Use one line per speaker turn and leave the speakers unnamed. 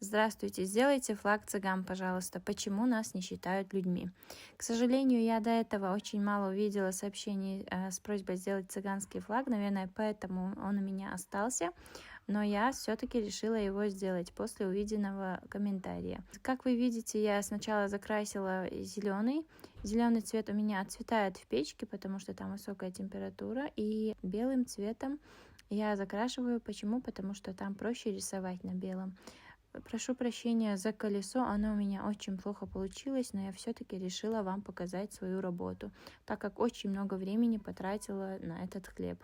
Здравствуйте, сделайте флаг цыган, пожалуйста. Почему нас не считают людьми? К сожалению, я до этого очень мало увидела сообщений с просьбой сделать цыганский флаг, наверное, поэтому он у меня остался, но я все-таки решила его сделать после увиденного комментария. Как вы видите, я сначала закрасила зеленый. Зеленый цвет у меня отцветает в печке, потому что там высокая температура, и белым цветом я закрашиваю. Почему? Потому что там проще рисовать на белом. Прошу прощения за колесо, оно у меня очень плохо получилось, но я все-таки решила вам показать свою работу, так как очень много времени потратила на этот хлеб.